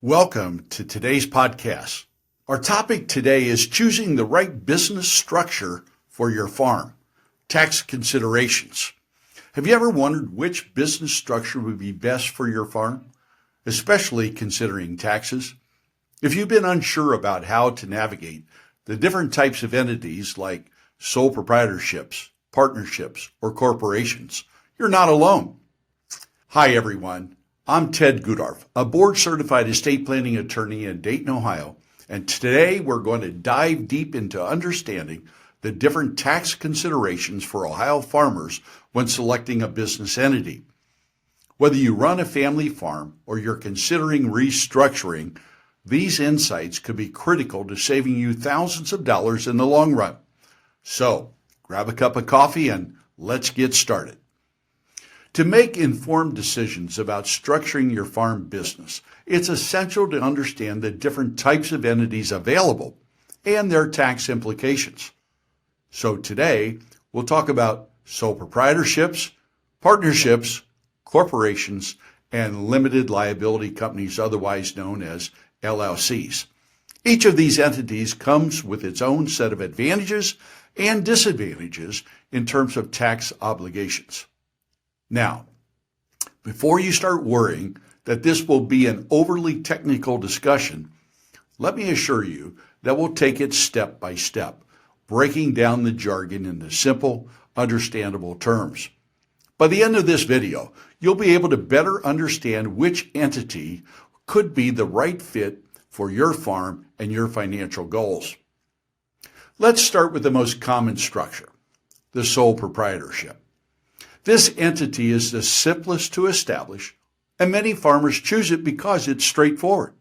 Welcome to today's podcast. Our topic today is choosing the right business structure for your farm. Tax considerations. Have you ever wondered which business structure would be best for your farm, especially considering taxes? If you've been unsure about how to navigate the different types of entities like sole proprietorships, partnerships, or corporations, you're not alone. Hi, everyone. I'm Ted Gudorf, a board-certified estate planning attorney in Dayton, Ohio, and today we're going to dive deep into understanding the different tax considerations for Ohio farmers when selecting a business entity. Whether you run a family farm or you're considering restructuring, these insights could be critical to saving you thousands of dollars in the long run. So, grab a cup of coffee and let's get started. To make informed decisions about structuring your farm business, it's essential to understand the different types of entities available and their tax implications. So today, we'll talk about sole proprietorships, partnerships, corporations, and limited liability companies, otherwise known as LLCs. Each of these entities comes with its own set of advantages and disadvantages in terms of tax obligations. Now, before you start worrying that this will be an overly technical discussion, let me assure you that we'll take it step by step, breaking down the jargon into simple, understandable terms. By the end of this video, you'll be able to better understand which entity could be the right fit for your farm and your financial goals. Let's start with the most common structure, the sole proprietorship. This entity is the simplest to establish, and many farmers choose it because it's straightforward.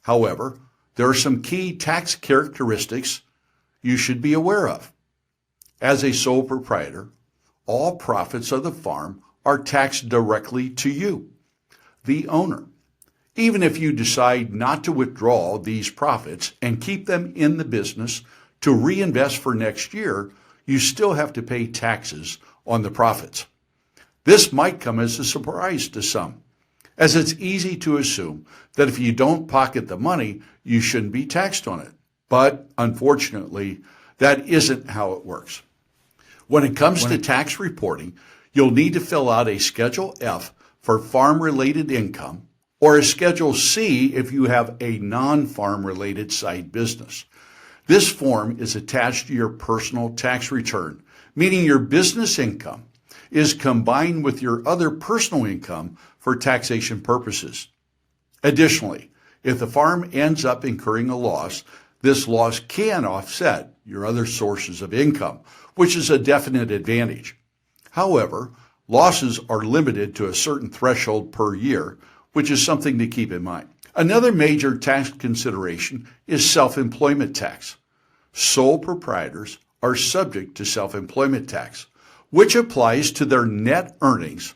However, there are some key tax characteristics you should be aware of. As a sole proprietor, all profits of the farm are taxed directly to you, the owner. Even if you decide not to withdraw these profits and keep them in the business to reinvest for next year, you still have to pay taxes on the profits. This might come as a surprise to some, as it's easy to assume that if you don't pocket the money, you shouldn't be taxed on it. But unfortunately, that isn't how it works. When it comes to tax reporting, you'll need to fill out a Schedule F for farm-related income or a Schedule C if you have a non-farm-related side business. This form is attached to your personal tax return, meaning your business income is combined with your other personal income for taxation purposes. Additionally, if the farm ends up incurring a loss, this loss can offset your other sources of income, which is a definite advantage. However, losses are limited to a certain threshold per year, which is something to keep in mind. Another major tax consideration is self-employment tax. Sole proprietors are subject to self-employment tax, which applies to their net earnings,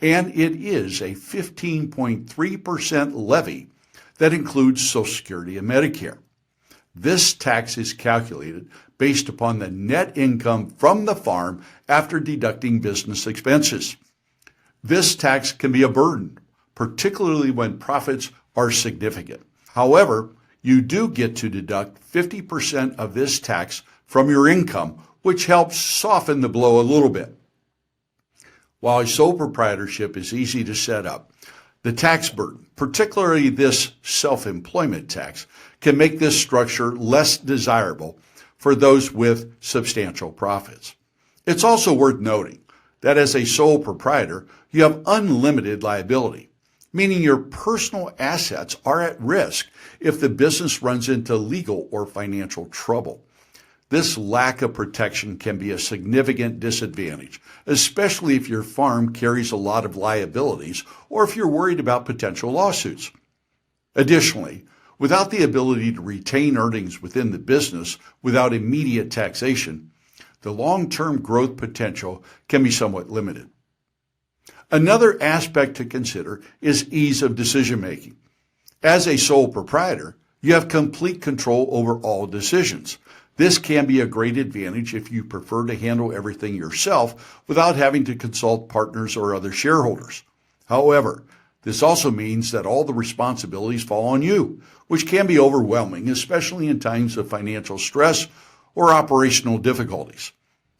and it is a 15.3% levy that includes Social Security and Medicare. This tax is calculated based upon the net income from the farm after deducting business expenses. This tax can be a burden, particularly when profits are significant. However, you do get to deduct 50% of this tax from your income, which helps soften the blow a little bit. While a sole proprietorship is easy to set up, the tax burden, particularly this self-employment tax, can make this structure less desirable for those with substantial profits. It's also worth noting that as a sole proprietor, you have unlimited liability, meaning your personal assets are at risk if the business runs into legal or financial trouble. This lack of protection can be a significant disadvantage, especially if your farm carries a lot of liabilities or if you're worried about potential lawsuits. Additionally, without the ability to retain earnings within the business without immediate taxation, the long-term growth potential can be somewhat limited. Another aspect to consider is ease of decision-making. As a sole proprietor, you have complete control over all decisions. This can be a great advantage if you prefer to handle everything yourself without having to consult partners or other shareholders. However, This also means that all the responsibilities fall on you, which can be overwhelming, especially in times of financial stress or operational difficulties.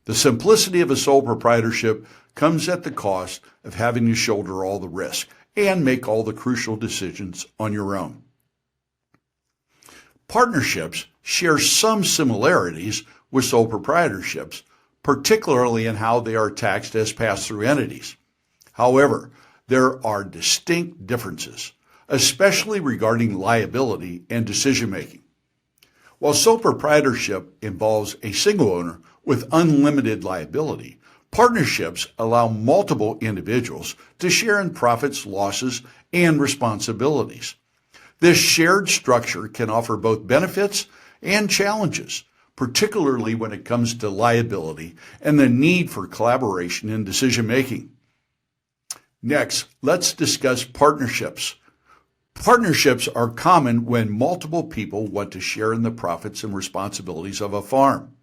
The simplicity of a sole proprietorship comes at the cost of having to shoulder all the risk and make all the crucial decisions on your own. Partnerships share some similarities with sole proprietorships, particularly in how they are taxed as pass-through entities. However, there are distinct differences, especially regarding liability and decision-making. While sole proprietorship involves a single owner with unlimited liability, partnerships allow multiple individuals to share in profits, losses, and responsibilities. This shared structure can offer both benefits and challenges, particularly when it comes to liability and the need for collaboration in decision-making. Next, let's discuss partnerships. Partnerships are common when multiple people want to share in the profits and responsibilities of a farm.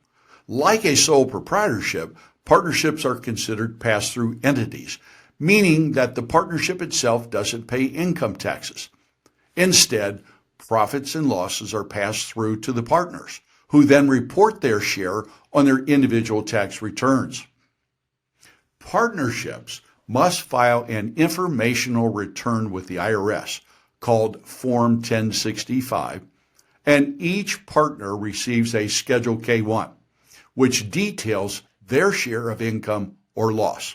Like a sole proprietorship, partnerships are considered pass-through entities, meaning that the partnership itself doesn't pay income taxes. Instead, profits and losses are passed through to the partners, who then report their share on their individual tax returns. Partnerships must file an informational return with the IRS called Form 1065, and each partner receives a Schedule K-1, which details their share of income or loss.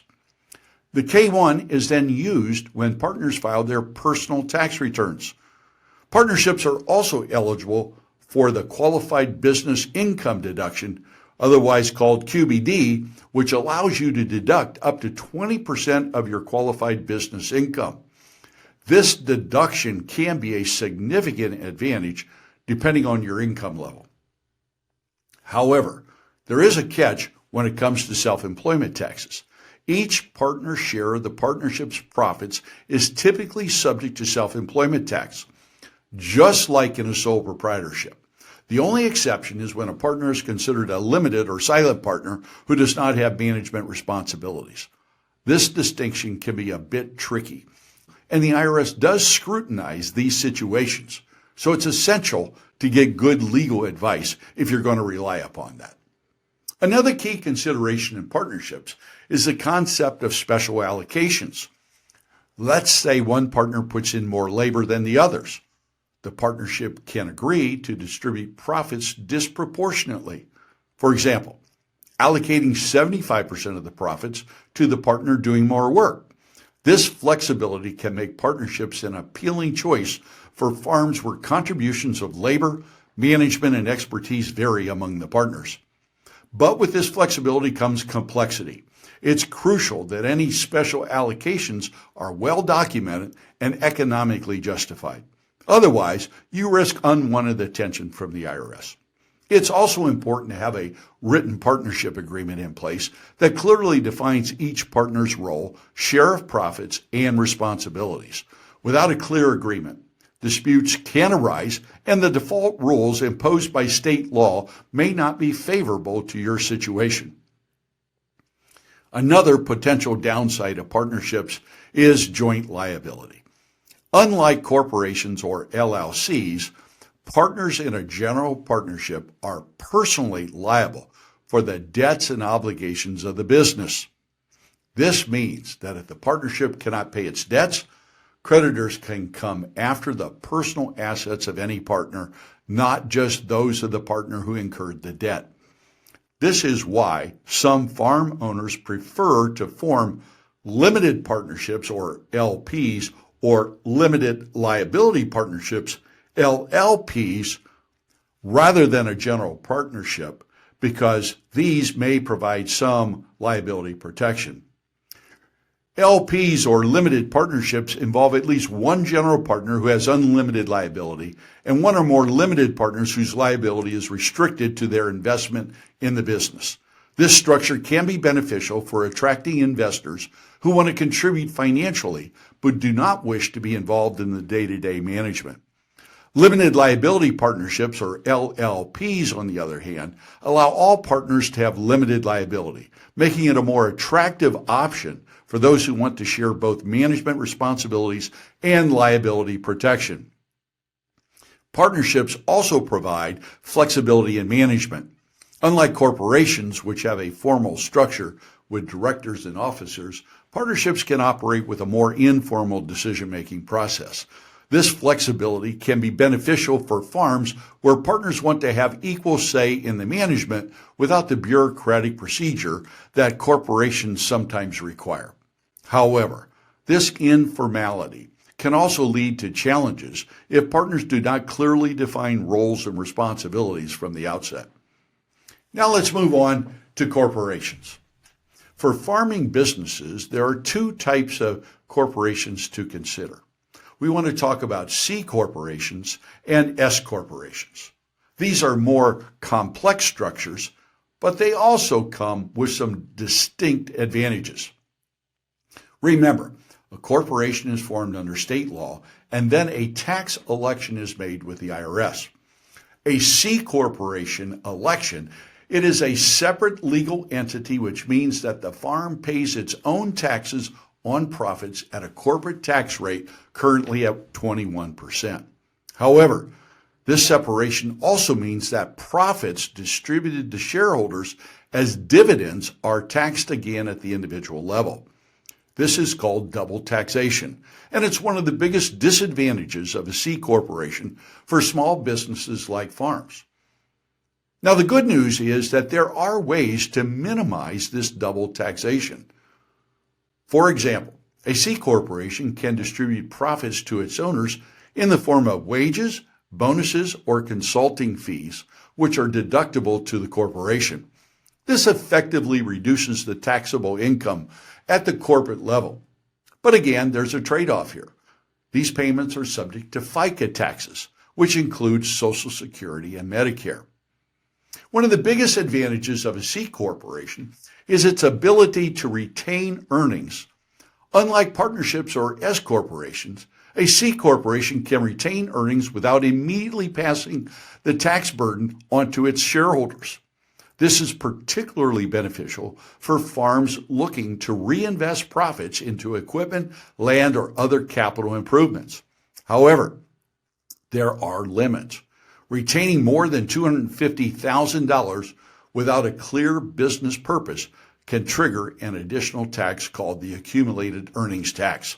The K-1 is then used when partners file their personal tax returns. Partnerships are also eligible for the Qualified Business Income Deduction, otherwise called QBD, which allows you to deduct up to 20% of your qualified business income. This deduction can be a significant advantage depending on your income level. However, there is a catch when it comes to self-employment taxes. Each partner's share of the partnership's profits is typically subject to self-employment tax, just like in a sole proprietorship. The only exception is when a partner is considered a limited or silent partner who does not have management responsibilities. This distinction can be a bit tricky, and the IRS does scrutinize these situations, so it's essential to get good legal advice if you're going to rely upon that. Another key consideration in partnerships is the concept of special allocations. Let's say one partner puts in more labor than the others. The partnership can agree to distribute profits disproportionately. For example, allocating 75% of the profits to the partner doing more work. This flexibility can make partnerships an appealing choice for farms where contributions of labor, management, and expertise vary among the partners. But with this flexibility comes complexity. It's crucial that any special allocations are well documented and economically justified. Otherwise, you risk unwanted attention from the IRS. It's also important to have a written partnership agreement in place that clearly defines each partner's role, share of profits, and responsibilities. Without a clear agreement, disputes can arise, and the default rules imposed by state law may not be favorable to your situation. Another potential downside of partnerships is joint liability. Unlike corporations or LLCs, partners in a general partnership are personally liable for the debts and obligations of the business. This means that if the partnership cannot pay its debts, creditors can come after the personal assets of any partner, not just those of the partner who incurred the debt. This is why some farm owners prefer to form limited partnerships, or LPs, or limited liability partnerships, LLPs, rather than a general partnership, because these may provide some liability protection. LPs, or limited partnerships, involve at least one general partner who has unlimited liability and one or more limited partners whose liability is restricted to their investment in the business. This structure can be beneficial for attracting investors who want to contribute financially but do not wish to be involved in the day-to-day management. Limited liability partnerships, or LLPs, on the other hand, allow all partners to have limited liability, making it a more attractive option for those who want to share both management responsibilities and liability protection. Partnerships also provide flexibility in management. Unlike corporations, which have a formal structure with directors and officers, partnerships can operate with a more informal decision-making process. This flexibility can be beneficial for farms where partners want to have equal say in the management without the bureaucratic procedure that corporations sometimes require. However, this informality can also lead to challenges if partners do not clearly define roles and responsibilities from the outset. Now let's move on to corporations. For farming businesses, there are two types of corporations to consider. We want to talk about C corporations and S corporations. These are more complex structures, but they also come with some distinct advantages. Remember, a corporation is formed under state law, and then a tax election is made with the IRS. A C corporation election, it is a separate legal entity, which means that the farm pays its own taxes on profits at a corporate tax rate currently at 21%. However, this separation also means that profits distributed to shareholders as dividends are taxed again at the individual level. This is called double taxation, and it's one of the biggest disadvantages of a C corporation for small businesses like farms. Now, the good news is that there are ways to minimize this double taxation. For example, a C corporation can distribute profits to its owners in the form of wages, bonuses, or consulting fees, which are deductible to the corporation. This effectively reduces the taxable income at the corporate level. But again, there's a trade-off here. These payments are subject to FICA taxes, which includes Social Security and Medicare. One of the biggest advantages of a C corporation is its ability to retain earnings. Unlike partnerships or S corporations, a C corporation can retain earnings without immediately passing the tax burden onto its shareholders. This is particularly beneficial for farms looking to reinvest profits into equipment, land, or other capital improvements. However, there are limits. Retaining more than $250,000 without a clear business purpose can trigger an additional tax called the accumulated earnings tax.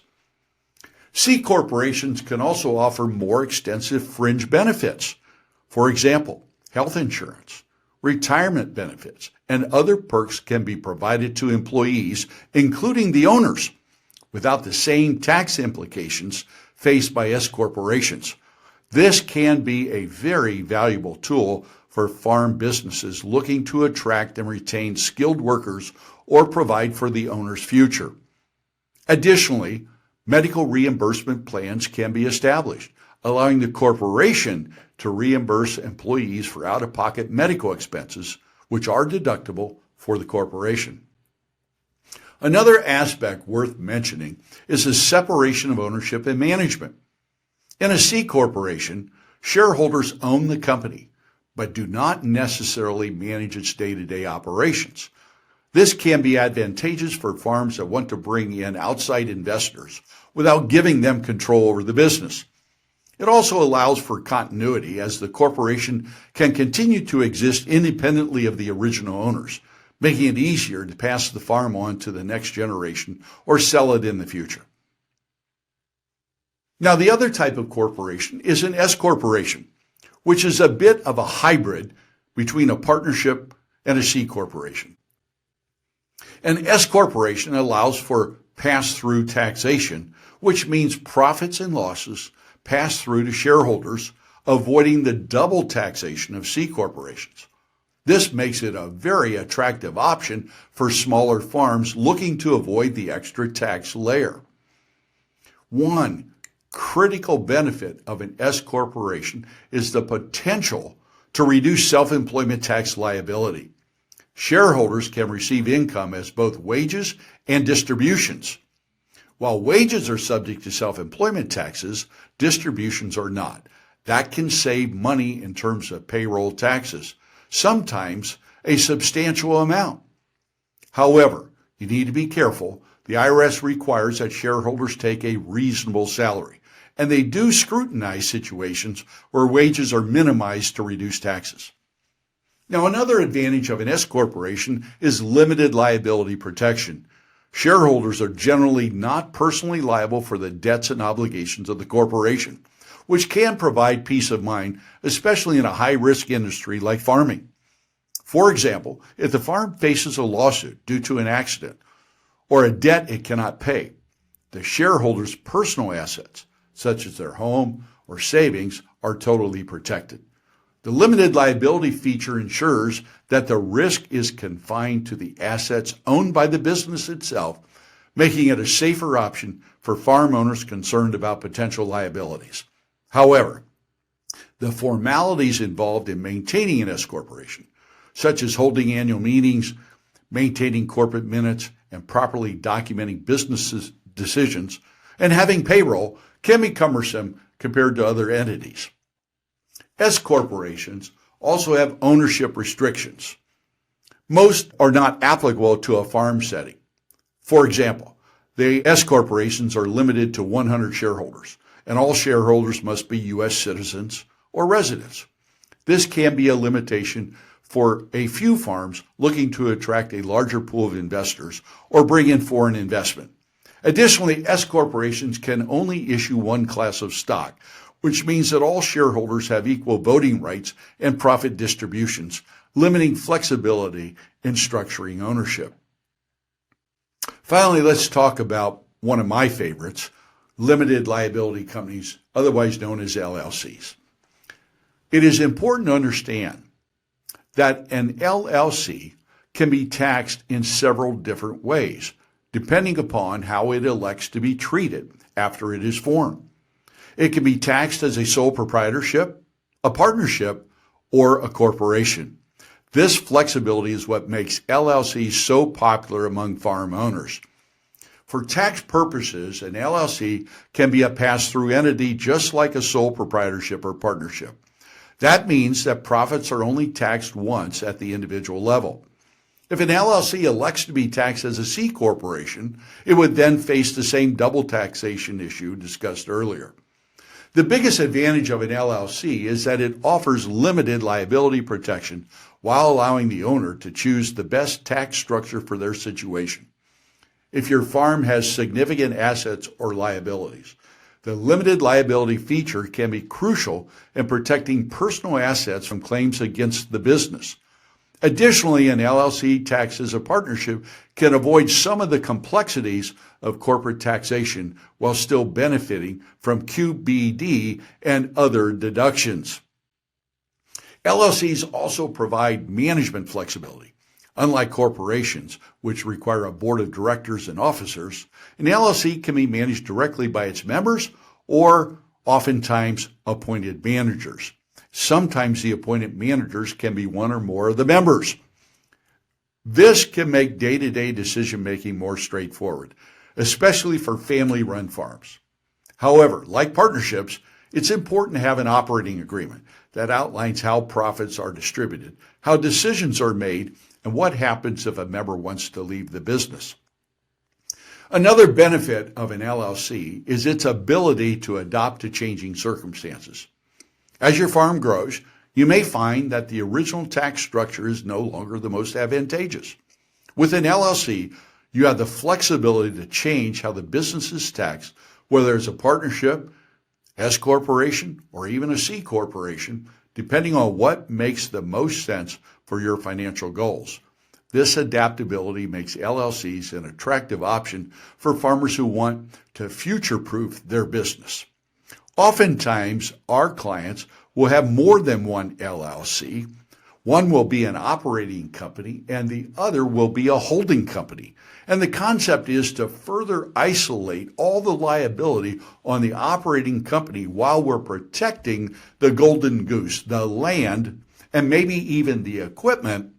C corporations can also offer more extensive fringe benefits. For example, health insurance, retirement benefits, and other perks can be provided to employees, including the owners, without the same tax implications faced by S corporations. This can be a very valuable tool for farm businesses looking to attract and retain skilled workers or provide for the owner's future. Additionally, medical reimbursement plans can be established, allowing the corporation to reimburse employees for out-of-pocket medical expenses, which are deductible for the corporation. Another aspect worth mentioning is the separation of ownership and management. In a C corporation, shareholders own the company, but do not necessarily manage its day-to-day operations. This can be advantageous for farms that want to bring in outside investors without giving them control over the business. It also allows for continuity, as the corporation can continue to exist independently of the original owners, making it easier to pass the farm on to the next generation or sell it in the future. Now, the other type of corporation is an S corporation, which is a bit of a hybrid between a partnership and a C corporation. An S corporation allows for pass-through taxation, which means profits and losses pass through to shareholders, avoiding the double taxation of C corporations. This makes it a very attractive option for smaller farms looking to avoid the extra tax layer. One critical benefit of an S corporation is the potential to reduce self-employment tax liability. Shareholders can receive income as both wages and distributions. While wages are subject to self-employment taxes, distributions are not. That can save money in terms of payroll taxes, sometimes a substantial amount. However, you need to be careful. The IRS requires that shareholders take a reasonable salary, and they do scrutinize situations where wages are minimized to reduce taxes. Now, another advantage of an S corporation is limited liability protection. Shareholders are generally not personally liable for the debts and obligations of the corporation, which can provide peace of mind, especially in a high-risk industry like farming. For example, if the farm faces a lawsuit due to an accident or a debt it cannot pay, the shareholders' personal assets, such as their home or savings, are totally protected. The limited liability feature ensures that the risk is confined to the assets owned by the business itself, making it a safer option for farm owners concerned about potential liabilities. However, the formalities involved in maintaining an S corporation, such as holding annual meetings, maintaining corporate minutes, and properly documenting business decisions, and having payroll, can be cumbersome compared to other entities. S corporations also have ownership restrictions. Most are not applicable to a farm setting. For example, the S corporations are limited to 100 shareholders, and all shareholders must be U.S. citizens or residents. This can be a limitation for a few farms looking to attract a larger pool of investors or bring in foreign investment. Additionally, S corporations can only issue one class of stock, which means that all shareholders have equal voting rights and profit distributions, limiting flexibility in structuring ownership. Finally, let's talk about one of my favorites, limited liability companies, otherwise known as LLCs. It is important to understand that an LLC can be taxed in several different ways, depending upon how it elects to be treated after it is formed. It can be taxed as a sole proprietorship, a partnership, or a corporation. This flexibility is what makes LLCs so popular among farm owners. For tax purposes, an LLC can be a pass-through entity just like a sole proprietorship or partnership. That means that profits are only taxed once at the individual level. If an LLC elects to be taxed as a C corporation, it would then face the same double taxation issue discussed earlier. The biggest advantage of an LLC is that it offers limited liability protection while allowing the owner to choose the best tax structure for their situation. If your farm has significant assets or liabilities, the limited liability feature can be crucial in protecting personal assets from claims against the business. Additionally, an LLC taxed as a partnership can avoid some of the complexities of corporate taxation while still benefiting from QBD and other deductions. LLCs also provide management flexibility. Unlike corporations, which require a board of directors and officers, an LLC can be managed directly by its members or oftentimes appointed managers. Sometimes the appointed managers can be one or more of the members. This can make day-to-day decision-making more straightforward, especially for family-run farms. However, like partnerships, it's important to have an operating agreement that outlines how profits are distributed, how decisions are made, and what happens if a member wants to leave the business. Another benefit of an LLC is its ability to adapt to changing circumstances. As your farm grows, you may find that the original tax structure is no longer the most advantageous. With an LLC, you have the flexibility to change how the business is taxed, whether it's a partnership, S corporation, or even a C corporation, depending on what makes the most sense for your financial goals. This adaptability makes LLCs an attractive option for farmers who want to future-proof their business. Oftentimes, our clients will have more than one LLC. One will be an operating company and the other will be a holding company. And the concept is to further isolate all the liability on the operating company while we're protecting the golden goose, the land, and maybe even the equipment,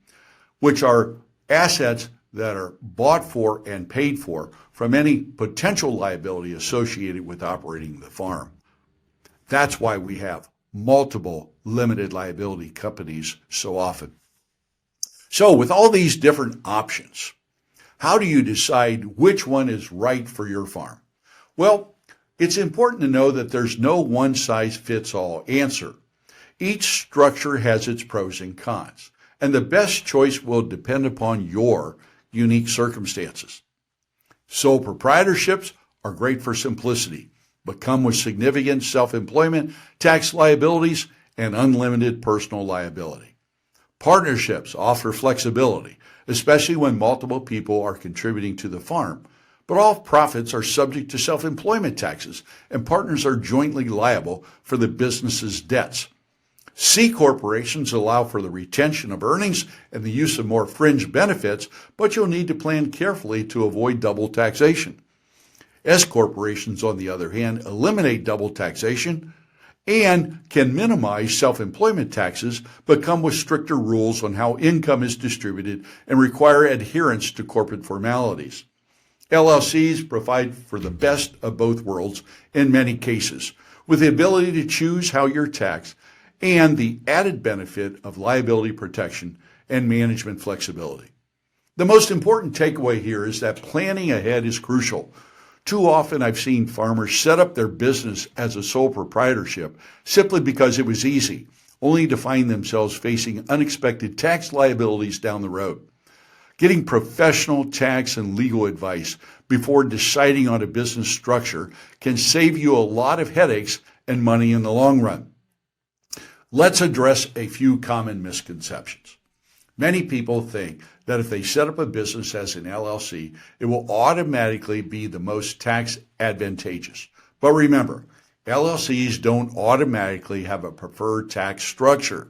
which are assets that are bought for and paid for from any potential liability associated with operating the farm. That's why we have multiple limited liability companies so often. So with all these different options, how do you decide which one is right for your farm? Well, it's important to know that there's no one-size-fits-all answer. Each structure has its pros and cons, and the best choice will depend upon your unique circumstances. Sole proprietorships are great for simplicity, but come with significant self-employment, tax liabilities, and unlimited personal liability. Partnerships offer flexibility, especially when multiple people are contributing to the farm, but all profits are subject to self-employment taxes, and partners are jointly liable for the business's debts. C corporations allow for the retention of earnings and the use of more fringe benefits, but you'll need to plan carefully to avoid double taxation. S corporations, on the other hand, eliminate double taxation and can minimize self-employment taxes, but come with stricter rules on how income is distributed and require adherence to corporate formalities. LLCs provide for the best of both worlds in many cases, with the ability to choose how you're taxed and the added benefit of liability protection and management flexibility. The most important takeaway here is that planning ahead is crucial. Too often I've seen farmers set up their business as a sole proprietorship simply because it was easy, only to find themselves facing unexpected tax liabilities down the road. Getting professional tax and legal advice before deciding on a business structure can save you a lot of headaches and money in the long run. Let's address a few common misconceptions. Many people think that if they set up a business as an LLC, it will automatically be the most tax advantageous. But remember, LLCs don't automatically have a preferred tax structure.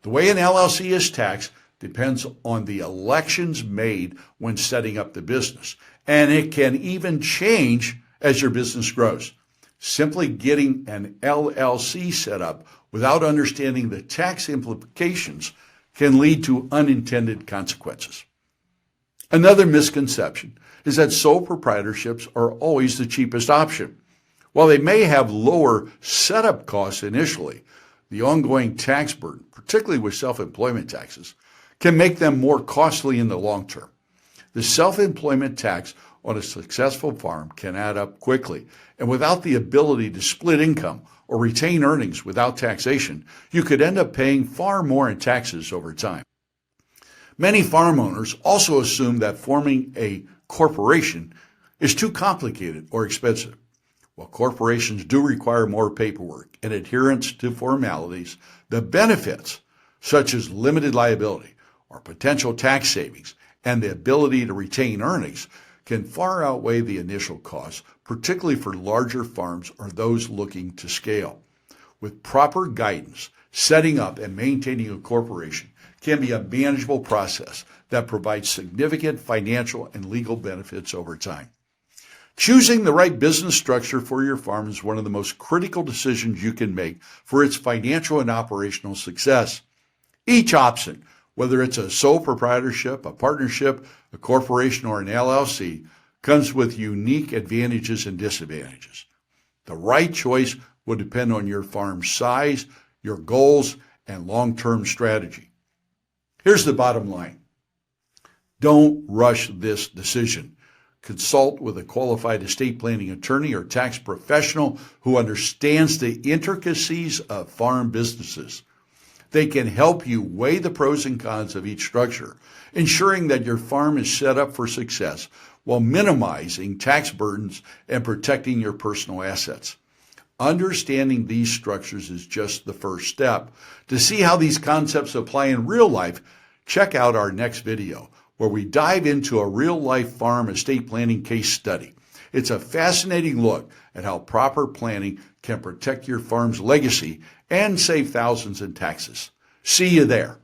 The way an LLC is taxed depends on the elections made when setting up the business, and it can even change as your business grows. Simply getting an LLC set up without understanding the tax implications can lead to unintended consequences. Another misconception is that sole proprietorships are always the cheapest option. While they may have lower setup costs initially, the ongoing tax burden, particularly with self-employment taxes, can make them more costly in the long term. The self-employment tax on a successful farm can add up quickly, and without the ability to split income or retain earnings without taxation, you could end up paying far more in taxes over time. Many farm owners also assume that forming a corporation is too complicated or expensive. While corporations do require more paperwork and adherence to formalities, the benefits, such as limited liability or potential tax savings and the ability to retain earnings, can far outweigh the initial costs, particularly for larger farms or those looking to scale. With proper guidance, setting up and maintaining a corporation can be a manageable process that provides significant financial and legal benefits over time. Choosing the right business structure for your farm is one of the most critical decisions you can make for its financial and operational success. Each option, whether it's a sole proprietorship, a partnership, a corporation, or an LLC, comes with unique advantages and disadvantages. The right choice will depend on your farm's size, your goals, and long-term strategy. Here's the bottom line. Don't rush this decision. Consult with a qualified estate planning attorney or tax professional who understands the intricacies of farm businesses. They can help you weigh the pros and cons of each structure, ensuring that your farm is set up for success while minimizing tax burdens and protecting your personal assets. Understanding these structures is just the first step. To see how these concepts apply in real life, check out our next video, where we dive into a real-life farm estate planning case study. It's a fascinating look at how proper planning can protect your farm's legacy and save thousands in taxes. See you there.